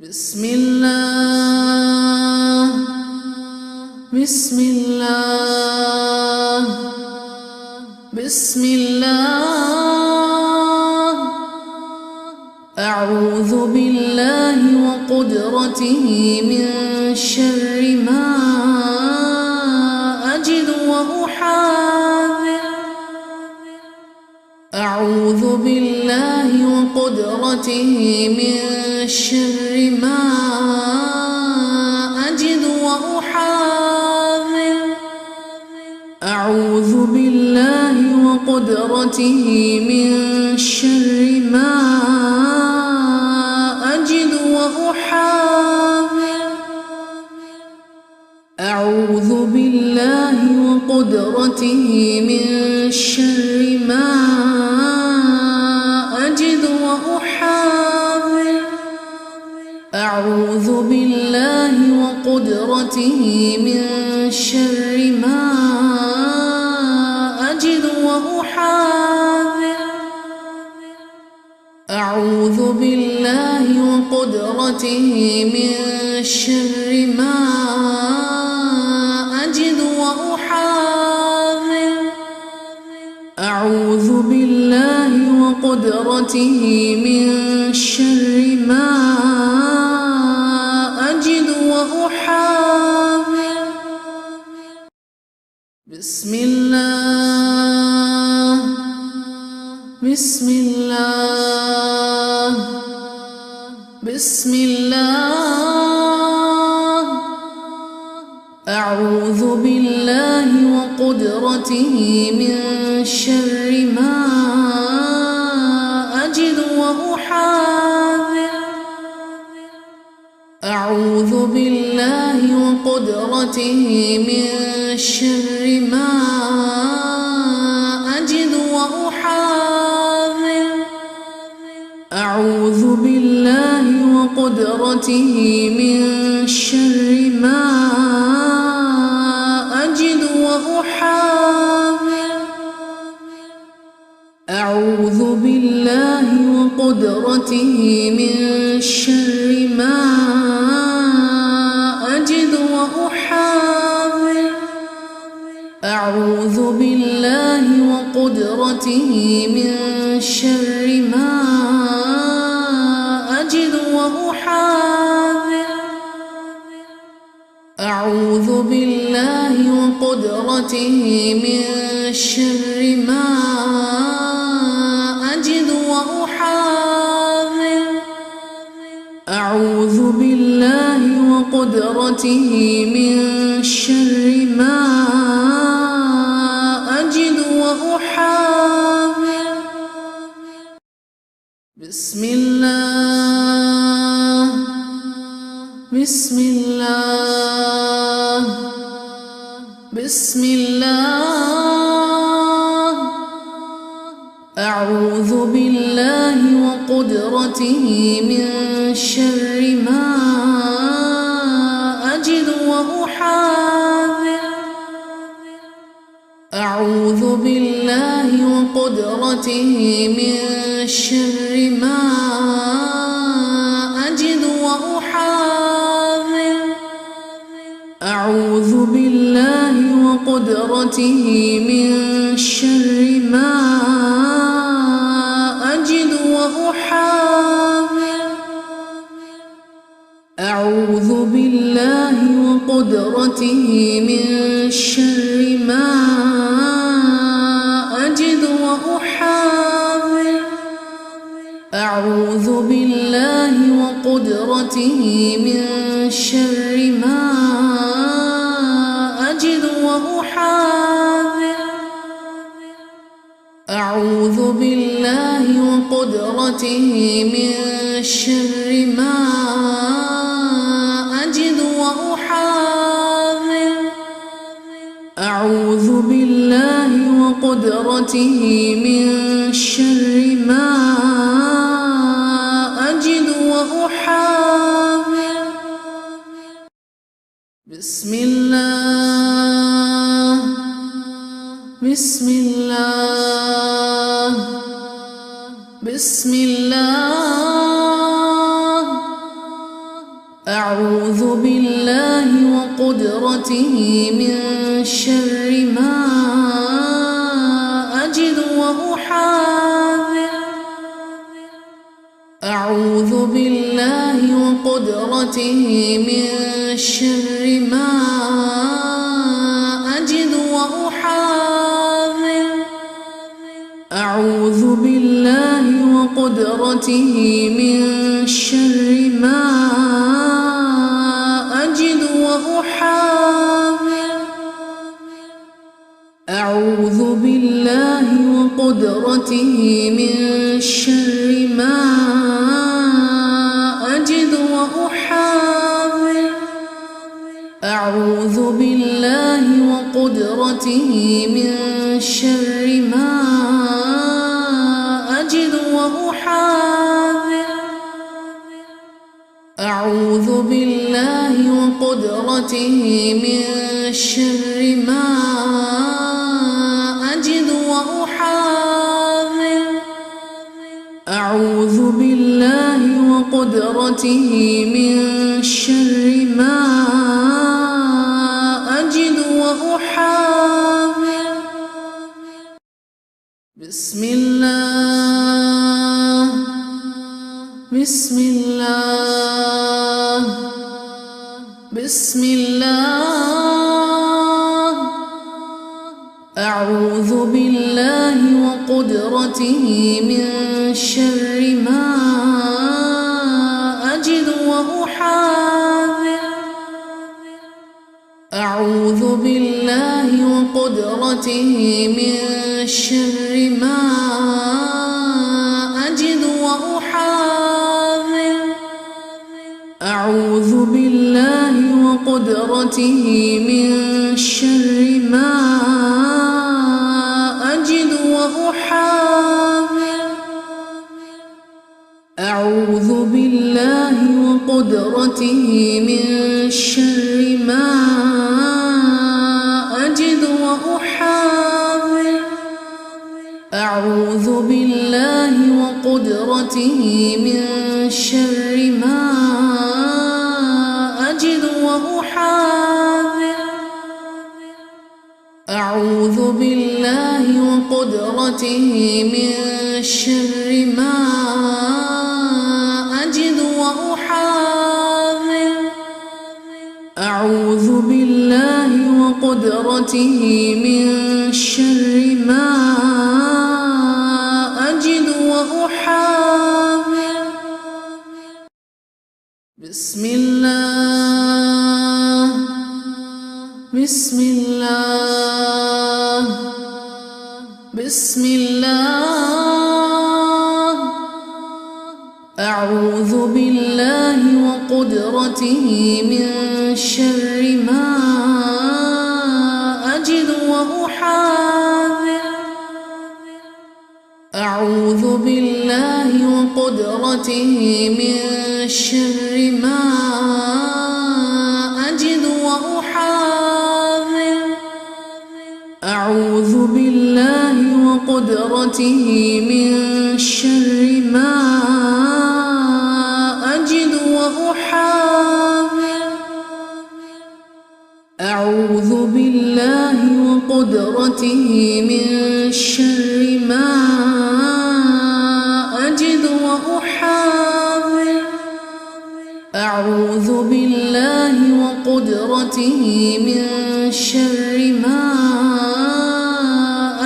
بسم الله بسم الله بسم الله أعوذ بالله وقدرته من شر ما أجد وأحاذر أعوذ بالله وقدرته من شر ما أجد وأحاذر أعوذ بالله وقدرته من شر ما أجد وأحاذر أعوذ بالله وقدرته من شر ما أجد وأحاذر أعوذ بالله وقدرته من شر ما أجد وأحاذر أعوذ بالله وقدرته من شر ما أجد وأحاذر أعوذ بالله وقدرته من شر ما أجد وأحاذر بسم الله بسم الله بسم الله أعوذ بالله وقدرته من شر ما أجد وأحاذر أعوذ بالله وقدرته من شر ما أجد وأحاذر أعوذ بالله وقدرته من شر ما أجد وأحاذر أعوذ بالله وقدرته من شر ما أجد وأحاذر أعوذ بالله وقدرته من شر ما أجد وأحاذر أعوذ بالله وقدرته من شر ما أجد وأحاذر أعوذ بالله وقدرته من شر ما أجد وأحاذر بسم الله بسم الله بسم الله أعوذ بالله وقدرته من شر ما أجد وأحاذر أعوذ بالله وقدرته من شر ما أجد وأحاذر أعوذ بالله وقدرته من شر ما أجد وأحاذر أعوذ بالله وقدرته من شر ما أجد وأحاذر أعوذ بالله وقدرته من شر ما أجد وأحاذر أعوذ بالله وقدرته من شر ما أجد وأحاذر أعوذ بالله وقدرته من شر ما أجد وأحاذر بسم الله بسم الله بسم الله أعوذ بالله وقدرته من شر ما أجد وأحاذر. أعوذ بالله وقدرته من شر ما أجد وأحاذر. أعوذ بالله وقدرته من شر ما أجد وأحاذر. أعوذ بالله وقدرته من شر ما أجد وأحاذر. أعوذ بالله وقدرته من شر ما أجد وأحاذر. أعوذ بالله وقدرته من شر ما أجد وأحاذر. أعوذ بالله وقدرته من شر ما أجد وأحاذر. بسم الله بسم الله بسم الله. أعوذ بالله وقدرته من شر ما أجد وأحاذر. أعوذ بالله وقدرته من شر ما أجد وأحاذر. أعوذ بالله وقدرته من شر ما أجد وأحاذر. أعوذ بالله وقدرته من شر ما أجد وأحاذر. أعوذ بالله وقدرته من شر ما أجد وأحاذر. أعوذ بالله وقدرته من شر ما أجد وأحاذر. أعوذ بالله وقدرته من شر ما أجد وأحاذر. بسم الله بسم الله بسم الله. أعوذ بالله وقدرته من شر ما أجد وأحاذر. أعوذ بالله وقدرته من شر ما أجد وأحاذر. أعوذ بالله وقدرته من شر ما أجد وأحاذر. أعوذ بالله وقدرته من شر ما أجد وأحاذر. أعوذ بالله وقدرته من شر ما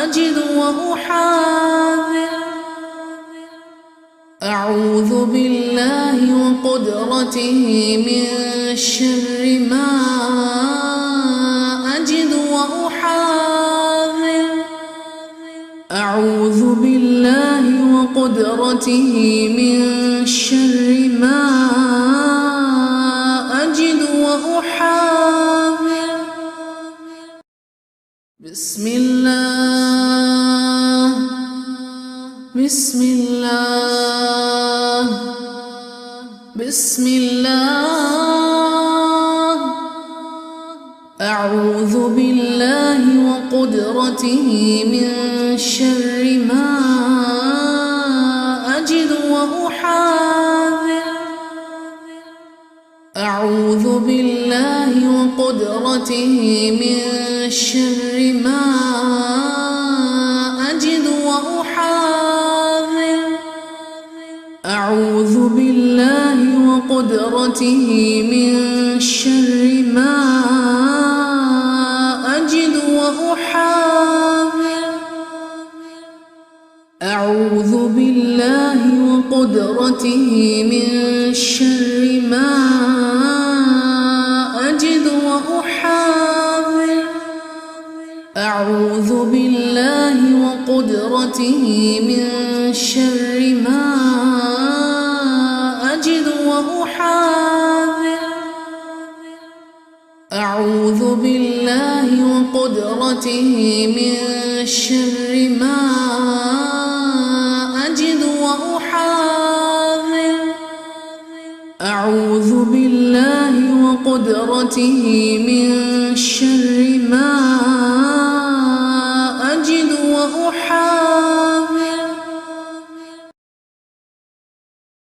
أجد وأحاذر. أعوذ بالله وقدرته من شر ما أجد وأحاذر. أعوذ بالله وقدرته من شر ما أجد وأحاذر. بسم الله بسم الله بسم الله. أعوذ بالله وقدرته من شر ما أجد وأحاذر. أعوذ بالله وقدرته من شر ما أجد وأحاذر. أعوذ بالله وقدرته من شر ما أجد وأحاذر. أعوذ بالله وقدرته من شر ما أجد وأحاذر. أعوذ بالله وقدرته من شر ما أجد وأحاذر. أعوذ بالله وقدرته من شر ما أجد وأحاذر. أعوذ بالله وقدرته من شر ما